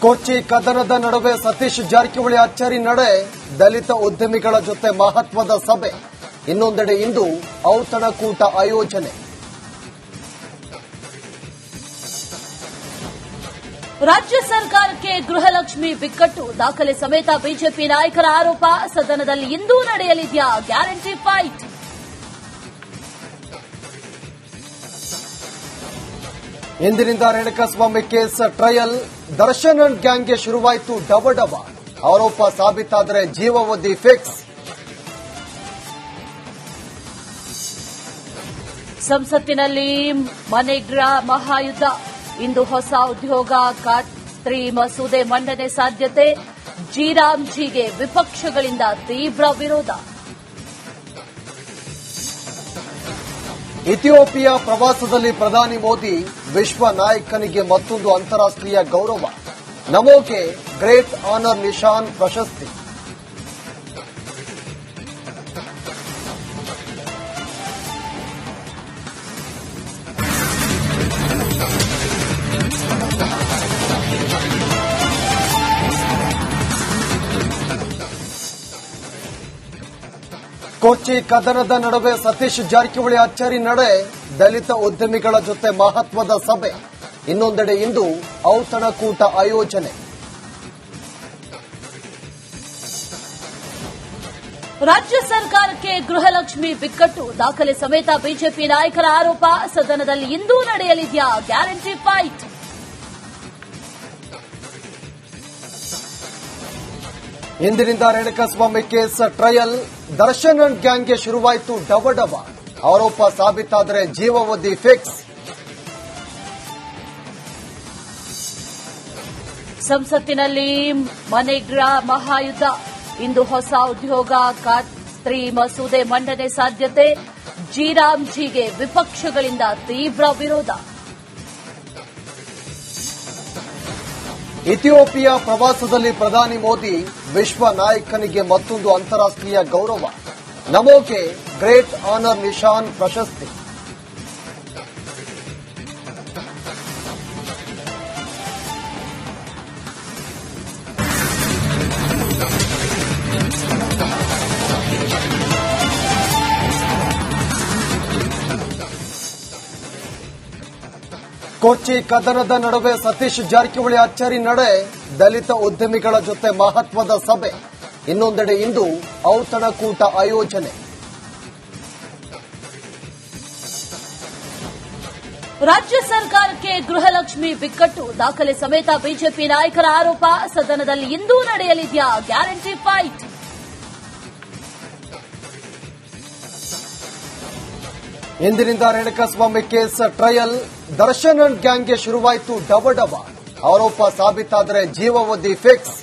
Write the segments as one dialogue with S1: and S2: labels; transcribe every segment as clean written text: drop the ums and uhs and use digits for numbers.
S1: ಕೊಚ್ಚಿ ಕದನದ ನಡುವೆ ಸತೀಶ್ ಜಾರಕಿಹೊಳಿ ಅಚ್ಚರಿ ನಡೆ, ದಲಿತ ಉದ್ಯಮಿಗಳ ಜೊತೆ ಮಹತ್ವದ ಸಭೆ. ಇನ್ನೊಂದೆಡೆ ಇಂದು ಔತಣಕೂಟ ಆಯೋಜನೆ.
S2: ರಾಜ್ಯ ಸರ್ಕಾರಕ್ಕೆ ಗೃಹಲಕ್ಷ್ಮಿ ಬಿಕ್ಕಟ್ಟು, ದಾಖಲೆ ಸಮೇತ ಬಿಜೆಪಿ ನಾಯಕರ ಆರೋಪ. ಸದನದಲ್ಲಿ ಇಂದು ನಡೆಯಲಿದೆಯಾ ಗ್ಯಾರಂಟಿ ಫೈಟ್?
S1: ಇಂದಿನಿಂದ Renukaswamy case trial. Darshan and ಗ್ಯಾಂಗ್ಗೆ ಶುರುವಾಯಿತು ಡಬಡಬ. ಆರೋಪ ಸಾಬೀತಾದರೆ ಜೀವಾವಧಿ ಫಿಕ್ಸ್.
S2: ಸಂಸತ್ತಿನಲ್ಲಿ ಮನೆಗ್ರ ಮಹಾಯುದ್ಧ. ಇಂದು ಹೊಸ ಉದ್ಯೋಗ ಖಾತ್ರಿ ಮಸೂದೆ ಮಂಡನೆ ಸಾಧ್ಯತೆ. ಜಿರಾಮ್ಜಿಗೆ ವಿಪಕ್ಷಗಳಿಂದ ತೀವ್ರ ವಿರೋಧ.
S1: ಇಥಿಯೋಪಿಯಾ ಪ್ರವಾಸದಲ್ಲಿ ಪ್ರಧಾನಿ ಮೋದಿ, ವಿಶ್ವ ನಾಯಕನಿಗೆ ಮತ್ತೊಂದು ಅಂತಾರಾಷ್ಟ್ರೀಯ ಗೌರವ. ನಮೋಗೆ ಗ್ರೇಟ್ ಆನರ್ ನಿಶಾನ್ ಪ್ರಶಸ್ತಿ. ಕೊಚ್ಚಿ ಕದನದ ನಡುವೆ ಸತೀಶ್ ಜಾರಕಿಹೊಳಿ ಅಚ್ಚರಿ ನಡೆ, ದಲಿತ ಉದ್ಯಮಿಗಳ ಜೊತೆ ಮಹತ್ವದ ಸಭೆ. ಇನ್ನೊಂದೆಡೆ ಇಂದು ಔತಣಕೂಟ ಆಯೋಜನೆ.
S2: ರಾಜ್ಯ ಸರ್ಕಾರಕ್ಕೆ ಗೃಹಲಕ್ಷ್ಮಿ ಬಿಕ್ಕಟ್ಟು, ದಾಖಲೆ ಸಮೇತ ಬಿಜೆಪಿ ನಾಯಕರ ಆರೋಪ. ಸದನದಲ್ಲಿ ಇಂದು ನಡೆಯಲಿದೆಯಾ ಗ್ಯಾರಂಟಿ ಫೈಟ್?
S1: ಇಂದಿನಿಂದ Renukaswamy case trial. Darshan and ಗ್ಯಾಂಗ್ಗೆ ಶುರುವಾಯಿತು ಡಬಡಬ. ಆರೋಪ ಸಾಬೀತಾದರೆ ಜೀವಾವಧಿ ಫಿಕ್ಸ್.
S2: ಸಂಸತ್ತಿನಲ್ಲಿ ಮನೆಗ್ರ ಮಹಾಯುದ್ಧ. ಇಂದು ಹೊಸ ಉದ್ಯೋಗ ಖಾತ್ರಿ ಮಸೂದೆ ಮಂಡನೆ ಸಾಧ್ಯತೆ. ಜಿರಾಮ್ಜಿಗೆ ವಿಪಕ್ಷಗಳಿಂದ ತೀವ್ರ ವಿರೋಧ.
S1: ಇಥಿಯೋಪಿಯಾ ಪ್ರವಾಸದಲ್ಲಿ ಪ್ರಧಾನಿ ಮೋದಿ, ವಿಶ್ವ ನಾಯಕನಿಗೆ ಮತ್ತೊಂದು ಅಂತಾರಾಷ್ಟ್ರೀಯ ಗೌರವ. ನಮೋಗೆ ಗ್ರೇಟ್ ಆನರ್ ನಿಶಾನ್ ಪ್ರಶಸ್ತಿ. ಕೊಚ್ಚಿ ಕದನದ ನಡುವೆ ಸತೀಶ್ ಜಾರಕಿಹೊಳಿ ಅಚ್ಚರಿ ನಡೆ, ದಲಿತ ಉದ್ಯಮಿಗಳ ಜೊತೆ ಮಹತ್ವದ ಸಭೆ. ಇನ್ನೊಂದೆಡೆ ಇಂದು ಔತಣಕೂಟ ಆಯೋಜನೆ.
S2: ರಾಜ್ಯ ಸರ್ಕಾರಕ್ಕೆ ಗೃಹಲಕ್ಷ್ಮಿ ಬಿಕ್ಕಟ್ಟು, ದಾಖಲೆ ಸಮೇತ ಬಿಜೆಪಿ ನಾಯಕರ ಆರೋಪ. ಸದನದಲ್ಲಿ ಇಂದು ನಡೆಯಲಿದೆಯಾ ಗ್ಯಾರಂಟಿ ಫೈಟ್?
S1: ಇಂದಿನಿಂದ Renukaswamy case trial. Darshan and ಗ್ಯಾಂಗ್ಗೆ ಶುರುವಾಯಿತು ಡಬಡಬ. ಆರೋಪ ಸಾಬೀತಾದರೆ ಜೀವಾವಧಿ ಫಿಕ್ಸ್.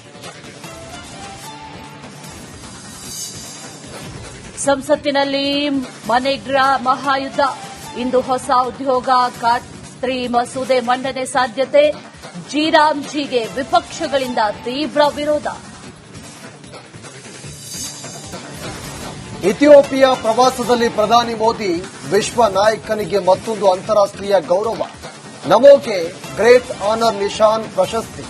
S2: ಸಂಸತ್ತಿನಲ್ಲಿ ಮನೆಗ್ರ ಮಹಾಯುದ್ಧ. ಇಂದು ಹೊಸ ಉದ್ಯೋಗ ಖಾತ್ರಿ ಮಸೂದೆ ಮಂಡನೆ ಸಾಧ್ಯತೆ. ಜಿರಾಮ್ಜಿಗೆ ವಿಪಕ್ಷಗಳಿಂದ ತೀವ್ರ ವಿರೋಧ.
S1: ಇಥಿಯೋಪಿಯಾ ಪ್ರವಾಸದಲ್ಲಿ ಪ್ರಧಾನಿ ಮೋದಿ, ವಿಶ್ವ ನಾಯಕನಿಗೆ ಮತ್ತೊಂದು ಅಂತಾರಾಷ್ಟ್ರೀಯ ಗೌರವ. ನಮೋಗೆ ಗ್ರೇಟ್ ಆನರ್ ನಿಶಾನ್ ಪ್ರಶಸ್ತಿ.